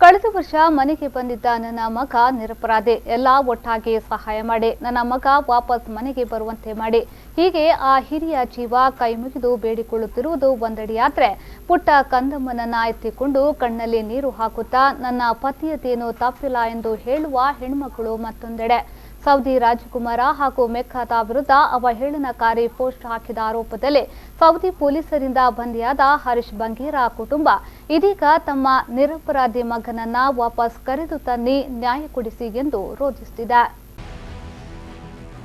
ಕಳೆದ ವರ್ಷ ಮನೆಗೆ ಬಂದಿದ್ದ ನನ್ನ ಮಗ ನಿರಪರಾಧಿ, ಎಲ್ಲ ಒಟ್ಟಾಗಿ ಸಹಾಯ ಮಾಡಿ ನನ್ನ ಮಗ ವಾಪಸ್ ಮನೆಗೆ ಬರುವಂತೆ ಮಾಡಿ. ಹೀಗೆ ಆ ಹಿರಿಯ ಜೀವ ಕೈ ಮುಗಿದು ಬೇಡಿಕೊಳ್ಳುತ್ತಿರುವುದು ಒಂದೆಡೆಯಾದ್ರೆ, ಪುಟ್ಟ ಕಂದಮ್ಮನನ್ನ ಎತ್ತಿಕೊಂಡು ಕಣ್ಣಲ್ಲಿ ನೀರು ಹಾಕುತ್ತಾ ನನ್ನ ಪತಿಯದೇನು ತಪ್ಪಿಲ್ಲ ಎಂದು ಹೇಳುವ ಹೆಣ್ಮಕ್ಕಳು ಮತ್ತೊಂದೆಡೆ. ಸೌದಿ ರಾಜಕುಮಾರ ಹಾಗೂ ಮೆಕ್ಕಾದ ವಿರುದ್ಧ ಅವಹೇಳನಕಾರಿ ಪೋಸ್ಟ್ ಹಾಕಿದ ಆರೋಪದಲ್ಲಿ ಸೌದಿ ಪೊಲೀಸರಿಂದ ಬಂಧಿಯಾದ ಹರೀಶ್ ಬಂಗೇರ ಕುಟುಂಬ ಇದೀಗ ತಮ್ಮ ನಿರಪರಾಧಿ ಮಗನನ್ನ ವಾಪಸ್ ಕರೆದು ತನ್ನಿ ನ್ಯಾಯ ಕೊಡಿಸಿ ಎಂದು ರೋಧಿಸುತ್ತಿದೆ.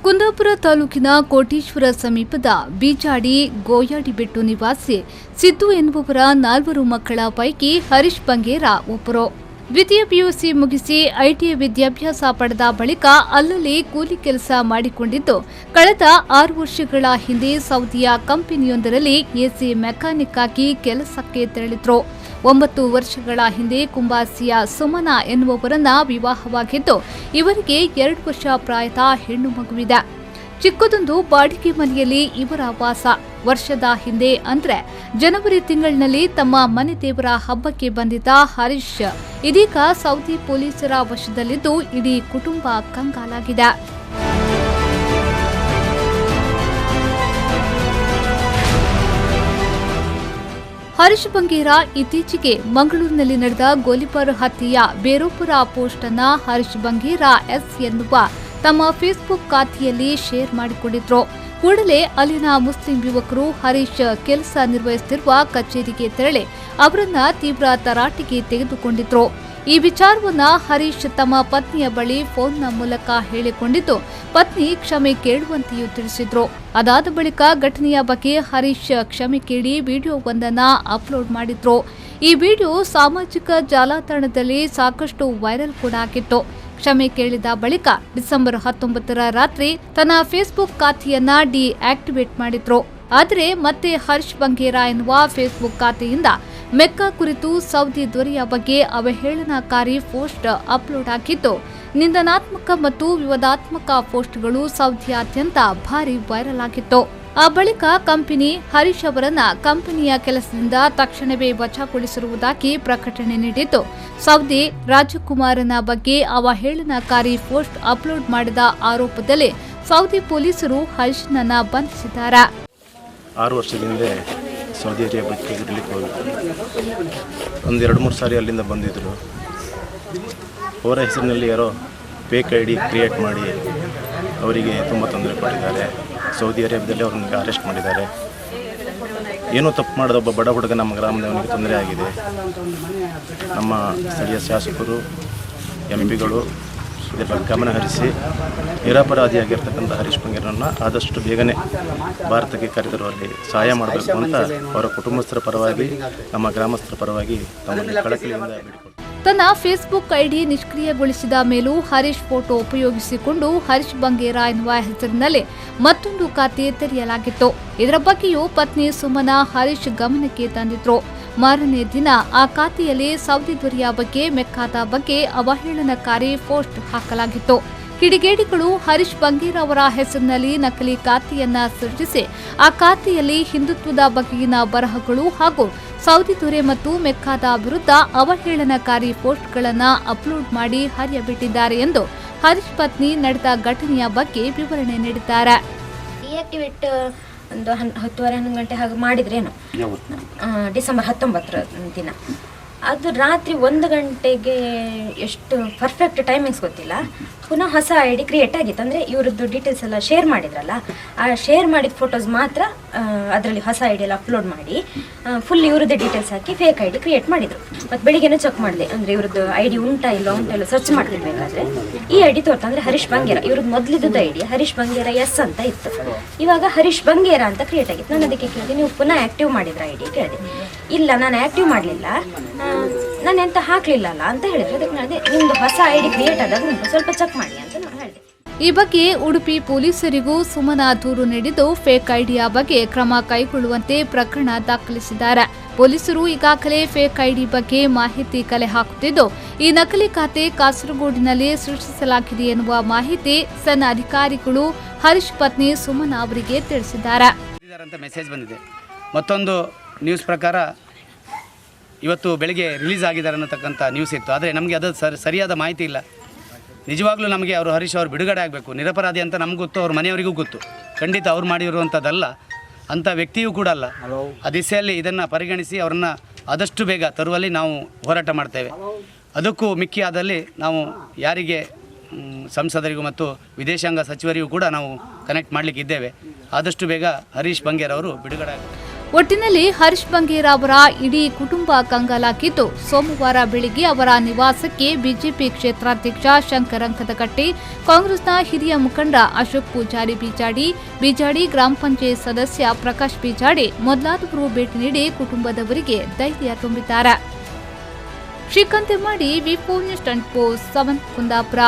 ಕುಂದಾಪುರ ತಾಲೂಕಿನ ಕೋಟೇಶ್ವರ ಸಮೀಪದ ಬೀಜಾಡಿ ಗೋಯಾಡಿಬೆಟ್ಟು ನಿವಾಸಿ ಸಿದ್ದು ಎನ್ನುವವರ 4 ಮಕ್ಕಳ ಪೈಕಿ ಹರೀಶ್ ಬಂಗೇರ ಒಬ್ಬರು. ದ್ವಿತೀಯ ಪಿಯುಸಿ ಮುಗಿಸಿ ಐಟಿಐ ವಿದ್ಯಾಭ್ಯಾಸ ಪಡೆದ ಬಳಿಕ ಅಲ್ಲಲ್ಲಿ ಕೂಲಿ ಕೆಲಸ ಮಾಡಿಕೊಂಡಿದ್ದು, ಕಳೆದ 6 ವರ್ಷಗಳ ಹಿಂದೆ ಸೌದಿಯ ಕಂಪನಿಯೊಂದರಲ್ಲಿ ಎಸಿ ಮೆಕ್ಯಾನಿಕ್ ಆಗಿ ಕೆಲಸಕ್ಕೆ ತೆರಳಿದ್ರು. 9 ವರ್ಷಗಳ ಹಿಂದೆ ಕುಂಬಾಸಿಯ ಸುಮನಾ ಎನ್ನುವವರನ್ನ ವಿವಾಹವಾಗಿದ್ದು, ಇವರಿಗೆ 2 ವರ್ಷ ಪ್ರಾಯದ ಹೆಣ್ಣು ಮಗುವಿದೆ. ಚಿಕ್ಕದೊಂದು ಬಾಡಿಗೆ ಮನೆಯಲ್ಲಿ ಇವರ ವಾಸ. ವರ್ಷದ ಹಿಂದೆ ಅಂದ್ರೆ ಜನವರಿ ತಿಂಗಳಿನಲ್ಲಿ ತಮ್ಮ ಮನೆ ದೇವರ ಹಬ್ಬಕ್ಕೆ ಬಂದಿದ್ದ ಹರೀಶ್ ಇದೀಗ ಸೌದಿ ಪೊಲೀಸರ ವಶದಲ್ಲಿದ್ದು ಇಡೀ ಕುಟುಂಬ ಕಂಗಾಲಾಗಿದೆ. ಹರೀಶ್ ಬಂಗೇರ ಇತ್ತೀಚೆಗೆ ಮಂಗಳೂರಿನಲ್ಲಿ ನಡೆದ ಗೋಲಿಬಾರ್ ಹತ್ಯೆಯ ಬೇರೊಬ್ಬರ ಪೋಸ್ಟ್ ಅನ್ನ ಹರೀಶ್ ಬಂಗೇರ ಎಸ್ ಎನ್ನುವ ತಮ್ಮ ಫೇಸ್ಬುಕ್ ಖಾತೆಯಲ್ಲಿ ಶೇರ್ ಮಾಡಿಕೊಂಡಿದ್ರು. ಕೂಡಲೇ ಅಲ್ಲಿನ ಮುಸ್ಲಿಂ ಯುವಕರು ಹರೀಶ್ ಕೆಲಸ ನಿರ್ವಹಿಸುತ್ತಿರುವ ಕಚೇರಿಗೆ ತೆರಳಿ ಅವರನ್ನ ತೀವ್ರ ತರಾಟೆಗೆ ತೆಗೆದುಕೊಂಡಿದ್ರು. ಈ ವಿಚಾರವನ್ನ ಹರೀಶ್ ತಮ್ಮ ಪತ್ನಿಯ ಬಳಿ ಫೋನ್ನ ಮೂಲಕ ಹೇಳಿಕೊಂಡಿದ್ದು, ಪತ್ನಿ ಕ್ಷಮೆ ಕೇಳುವಂತೆಯೂ ತಿಳಿಸಿದ್ರು. ಅದಾದ ಬಳಿಕ ಘಟನೆಯ ಬಗ್ಗೆ ಹರೀಶ್ ಕ್ಷಮೆ ಕೇಳಿ ವಿಡಿಯೋವೊಂದನ್ನ ಅಪ್ಲೋಡ್ ಮಾಡಿದ್ರು. ಈ ವಿಡಿಯೋ ಸಾಮಾಜಿಕ ಜಾಲತಾಣದಲ್ಲಿ ಸಾಕಷ್ಟು ವೈರಲ್ ಕೂಡ ಆಗಿತ್ತು. ಕ್ಷಮೆ ಕೇಳಿದ ಬಳಿಕ ಡಿಸೆಂಬರ್ 19ರ ರಾತ್ರಿ ತನ್ನ ಫೇಸ್ಬುಕ್ ಖಾತೆಯನ್ನ ಡಿಆಕ್ಟಿವೇಟ್ ಮಾಡಿದ್ರು. ಆದರೆ ಮತ್ತೆ ಹರೀಶ್ ಬಂಗೇರ ಎನ್ನುವ ಫೇಸ್ಬುಕ್ ಖಾತೆಯಿಂದ ಮೆಕ್ಕಾ ಕುರಿತು ಸೌದಿ ದೊರೆಯ ಬಗ್ಗೆ ಅವಹೇಳನಕಾರಿ ಪೋಸ್ಟ್ ಅಪ್ಲೋಡ್ ಆಗಿದ್ದು, ನಿಂದನಾತ್ಮಕ ಮತ್ತು ವಿವಾದಾತ್ಮಕ ಪೋಸ್ಟ್ಗಳು ಸೌದಿಯಾದ್ಯಂತ ಭಾರಿ ವೈರಲ್ ಆಗಿತ್ತು. ಆ ಬಳಿಕ ಕಂಪನಿ ಹರೀಶ್ ಅವರನ್ನ ಕಂಪನಿಯ ಕೆಲಸದಿಂದ ತಕ್ಷಣವೇ ವಜಾಗೊಳಿಸಿರುವುದಾಗಿ ಪ್ರಕಟಣೆ ನೀಡಿದ್ದು, ಸೌದಿ ರಾಜಕುಮಾರನ ಬಗ್ಗೆ ಅವಹೇಳನಕಾರಿ ಪೋಸ್ಟ್ ಅಪ್ಲೋಡ್ ಮಾಡಿದ ಆರೋಪದಲ್ಲಿ ಸೌದಿ ಪೊಲೀಸರು ಹರೀಶ್ನನ್ನ ಬಂಧಿಸಿದ್ದಾರೆ. 6 ವರ್ಷದ ಹಿಂದೆ ಸೌದಿ ಅರೇಬಿಯಾಕ್ಕೆ ಇರಲಿಕ್ಕೆ ಹೋಗಿದ್ರು. ಒಂದು 2-3 ಸಾರಿ ಅಲ್ಲಿಂದ ಬಂದಿದ್ದರು. ಅವರ ಹೆಸರಿನಲ್ಲಿ ಯಾರೋ ಫೇಕ್ ಐ ಡಿ ಕ್ರಿಯೇಟ್ ಮಾಡಿ ಅವರಿಗೆ ತುಂಬ ತೊಂದರೆ ಕೊಟ್ಟಿದ್ದಾರೆ. ಸೌದಿ ಅರೇಬಿಯಾದಲ್ಲಿ ಅವ್ರನ್ನ ಅರೆಸ್ಟ್ ಮಾಡಿದ್ದಾರೆ. ಏನೂ ತಪ್ಪು ಮಾಡಿದ ಒಬ್ಬ ಬಡ ಹುಡುಗ ನಮ್ಮ ಗ್ರಾಮದವನಿಗೆ ತೊಂದರೆ ಆಗಿದೆ. ನಮ್ಮ ಸ್ಥಳೀಯ ಶಾಸಕರು ಎಂಪಿಗಳು ಇದರ ಬಗ್ಗೆ ಗಮನ ಹರಿಸಿ ನಿರಪರಾಧಿಯಾಗಿರ್ತಕ್ಕಂಥ ಹರೀಶ್ ಬಂಗೇರನ್ನ ಆದಷ್ಟು ಬೇಗನೆ ಭಾರತಕ್ಕೆ ಕರೆತರುವಲ್ಲಿ ಸಹಾಯ ಮಾಡಬೇಕು ಅಂತ ಅವರ ಕುಟುಂಬಸ್ಥರ ಪರವಾಗಿ ನಮ್ಮ ಗ್ರಾಮಸ್ಥರ ಪರವಾಗಿ ತಮ್ಮನ್ನು ಕಳಕಳಿಯಿಂದ ಬೇಡಿಕೊಳ್ಳುತ್ತೇನೆ. ತನ್ನ ಫೇಸ್ಬುಕ್ ಐಡಿ ನಿಷ್ಕ್ರಿಯಗೊಳಿಸಿದ ಮೇಲೂ ಹರೀಶ್ ಫೋಟೋ ಉಪಯೋಗಿಸಿಕೊಂಡು ಹರೀಶ್ ಬಂಗೇರ ಎನ್ನುವ ಹೆಸರಿನಲ್ಲಿ ಮತ್ತೊಂದು ಖಾತೆ ತೆರೆಯಲಾಗಿತ್ತು. ಇದರ ಬಗ್ಗೆಯೂ ಪತ್ನಿ ಸುಮನಾ ಹರೀಶ್ ಗಮನಕ್ಕೆ ತಂದಿದ್ರು. ಮಾರನೇ ದಿನ ಆ ಖಾತೆಯಲ್ಲಿ ಸೌದಿ ದೊರೆಯ ಬಗ್ಗೆ ಮೆಕ್ಕಾದ ಬಗ್ಗೆ ಅವಹೇಳನಕಾರಿ ಪೋಸ್ಟ್ ಹಾಕಲಾಗಿತ್ತು. ಕಿಡಿಗೇಡಿಗಳು ಹರೀಶ್ ಬಂಗೇರ ಅವರ ಹೆಸರಿನಲ್ಲಿ ನಕಲಿ ಖಾತೆಯನ್ನ ಸೃಷ್ಟಿಸಿ ಆ ಖಾತೆಯಲ್ಲಿ ಹಿಂದುತ್ವದ ಬಗೆಗಿನ ಬರಹಗಳು ಹಾಗೂ ಸೌದಿ ದೊರೆ ಮತ್ತು ಮೆಕ್ಕಾದ ವಿರುದ್ಧ ಅವಹೇಳನಕಾರಿ ಪೋಸ್ಟ್ಗಳನ್ನು ಅಪ್ಲೋಡ್ ಮಾಡಿ ಹರಿಯಬಿಟ್ಟಿದ್ದಾರೆ ಎಂದು ಹರೀಶ್ ಪತ್ನಿ ನಡೆದ ಘಟನೆಯ ಬಗ್ಗೆ ವಿವರಣೆ ನೀಡಿದ್ದಾರೆ. ಡಿಆಕ್ಟಿವೇಟ್ ಒಂದು 10:30-11 ಗಂಟೆ ಹಾಗೆ ಮಾಡಿದ್ರೇನು, ಡಿಸೆಂಬರ್ 19ರ ದಿನ. ಅದು ರಾತ್ರಿ 1 ಗಂಟೆಗೆ ಎಷ್ಟು ಪರ್ಫೆಕ್ಟ್ ಟೈಮಿಂಗ್ಸ್ ಗೊತ್ತಿಲ್ಲ, ಪುನಃ ಹೊಸ ಐ ಡಿ ಕ್ರಿಯೇಟ್ ಆಗಿತ್ತು. ಅಂದರೆ ಇವರದ್ದು ಡೀಟೇಲ್ಸ್ ಎಲ್ಲ ಶೇರ್ ಮಾಡಿದ್ರಲ್ಲ, ಆ ಶೇರ್ ಮಾಡಿದ ಫೋಟೋಸ್ ಮಾತ್ರ ಅದರಲ್ಲಿ ಹೊಸ ಐ ಡಿ ಎಲ್ಲ ಅಪ್ಲೋಡ್ ಮಾಡಿ ಫುಲ್ ಇವ್ರದ್ದು details hockey fake I D create ಮಾಡಿದರು. ಮತ್ತು ಬೆಳಿಗ್ಗೆನೂ ಚೆಕ್ ಮಾಡಿದೆ, ಅಂದರೆ ಇವ್ರದ್ದು ಐ ಡಿ ಉಂಟಾ ಇಲ್ಲ ಸರ್ಚ್ ಮಾಡ್ತಿರ್ಬೇಕಾದ್ರೆ ಈ ಐ ಡಿ ತೋರ್ತಾ, ಅಂದರೆ ಹರೀಶ್ ಬಂಗೇರ ಇವ್ರದ್ದು ಮೊದಲಿದ್ದು I D Harish Bangera S ಅಂತ ಇತ್ತು. ಇವಾಗ ಹರೀಶ್ ಬಂಗೇರ ಅಂತ ಕ್ರಿಯೇಟ್ ಆಗಿತ್ತು. ನಾನು ಅದಕ್ಕೆ ಕೇಳಿದೆ, ನೀವು ಪುನಃ ಆ್ಯಕ್ಟಿವ್ ಮಾಡಿದ್ರ ಐ ಡಿ ಕೇಳಿದೆ. ಇಲ್ಲ, ನಾನು ಆ್ಯಕ್ಟಿವ್ ಮಾಡಲಿಲ್ಲ, ನಾನು ಎಂತ ಹಾಕಲಿಲ್ಲಲ್ಲ ಅಂತ ಹೇಳಿದ್ರು. ಅದಕ್ಕೆ ಹೇಳಿದೆ, ನಿಮ್ಮದು ಹೊಸ ಐ ಡಿ ಕ್ರಿಯೇಟ್ ಆದಾಗ ಉಂಟು, ಸ್ವಲ್ಪ ಚೆಕ್ ಮಾಡಿ ಅಂತ ನಾನು ಹೇಳಿದೆ. ಈ ಬಗ್ಗೆ ಉಡುಪಿ ಪೊಲೀಸರಿಗೂ ಸುಮನಾ ದೂರು ನೀಡಿದ್ದು, ಫೇಕ್ ಐಡಿಯ ಬಗ್ಗೆ ಕ್ರಮ ಕೈಗೊಳ್ಳುವಂತೆ ಪ್ರಕರಣ ದಾಖಲಿಸಿದ್ದಾರೆ. ಪೊಲೀಸರು ಈಗಾಗಲೇ ಫೇಕ್ ಐಡಿ ಬಗ್ಗೆ ಮಾಹಿತಿ ಕಲೆ ಹಾಕುತ್ತಿದ್ದು, ಈ ನಕಲಿ ಖಾತೆ ಕಾಸರಗೋಡಿನಲ್ಲಿ ಸೃಷ್ಟಿಸಲಾಗಿದೆ ಎನ್ನುವ ಮಾಹಿತಿ ಸಣ್ಣ ಅಧಿಕಾರಿಗಳು ಹರೀಶ್ ಪತ್ನಿ ಸುಮನಾ ಅವರಿಗೆ ತಿಳಿಸಿದ್ದಾರೆ. ಮೆಸೇಜ್ ಬಂದಿದೆ. ಮತ್ತೊಂದು ನ್ಯೂಸ್ ಪ್ರಕಾರ ಇವತ್ತು ಬೆಳಗ್ಗೆ ರಿಲೀಸ್ ಆಗಿದ್ದಾರೆ ಅನ್ನತಕ್ಕಂಥ ನ್ಯೂಸ್ ಇತ್ತು. ಆದರೆ ನಮಗೆ ಅದು ಸರಿಯಾದ ಮಾಹಿತಿ ಇಲ್ಲ. ನಿಜವಾಗ್ಲೂ ನಮಗೆ ಅವರು ಹರೀಶ್ ಅವರು ಬಿಡುಗಡೆ ಆಗಬೇಕು. ನಿರಪರಾಧಿ ಅಂತ ನಮ್ಗೆ ಗೊತ್ತು, ಅವ್ರ ಮನೆಯವರಿಗೂ ಗೊತ್ತು. ಖಂಡಿತ ಅವ್ರು ಮಾಡಿರುವಂಥದ್ದಲ್ಲ, ಅಂಥ ವ್ಯಕ್ತಿಯೂ ಕೂಡ ಅಲ್ಲ. ಆ ದಿಸೆಯಲ್ಲಿ ಇದನ್ನು ಪರಿಗಣಿಸಿ ಅವರನ್ನು ಆದಷ್ಟು ಬೇಗ ತರುವಲ್ಲಿ ನಾವು ಹೋರಾಟ ಮಾಡ್ತೇವೆ. ಅದಕ್ಕೂ ಮಿಕ್ಕಿಯಾದಲ್ಲಿ ನಾವು ಯಾರಿಗೆ ಸಂಸದರಿಗೂ ಮತ್ತು ವಿದೇಶಾಂಗ ಸಚಿವರಿಗೂ ಕೂಡ ನಾವು ಕನೆಕ್ಟ್ ಮಾಡಲಿಕ್ಕೆ ಇದ್ದೇವೆ. ಆದಷ್ಟು ಬೇಗ ಹರೀಶ್ ಬಂಗೇರ್ ಅವರು ಬಿಡುಗಡೆ ಆಗಬೇಕು. ಒಟ್ಟಿನಲ್ಲಿ ಹರೀಶ್ ಬಂಗೇರ ಅವರ ಇಡೀ ಕುಟುಂಬ ಕಂಗಾಲಾಗಿದ್ದು, ಸೋಮವಾರ ಬೆಳಿಗ್ಗೆ ಅವರ ನಿವಾಸಕ್ಕೆ ಬಿಜೆಪಿ ಕ್ಷೇತ್ರಾಧ್ಯಕ್ಷ ಶಂಕರ್ ಅಂಕದಕಟ್ಟಿ, ಕಾಂಗ್ರೆಸ್ನ ಹಿರಿಯ ಮುಖಂಡ ಅಶೋಕ್ ಪೂಜಾರಿ ಬಿಜಾಡಿ, ಗ್ರಾಮ ಪಂಚಾಯತ್ ಸದಸ್ಯ ಪ್ರಕಾಶ್ ಬಿಜಾಡಿ ಮೊದಲಾದವರು ಭೇಟಿ ನೀಡಿ ಕುಟುಂಬದವರಿಗೆ ಧೈರ್ಯ ತುಂಬಿದ್ದಾರೆ. ಶ್ರೀಕಾಂತ್ ಮಾಡಿ ವಿ4 ನ್ಯೂಸ್ 24/7 ಕುಂದಾಪುರ.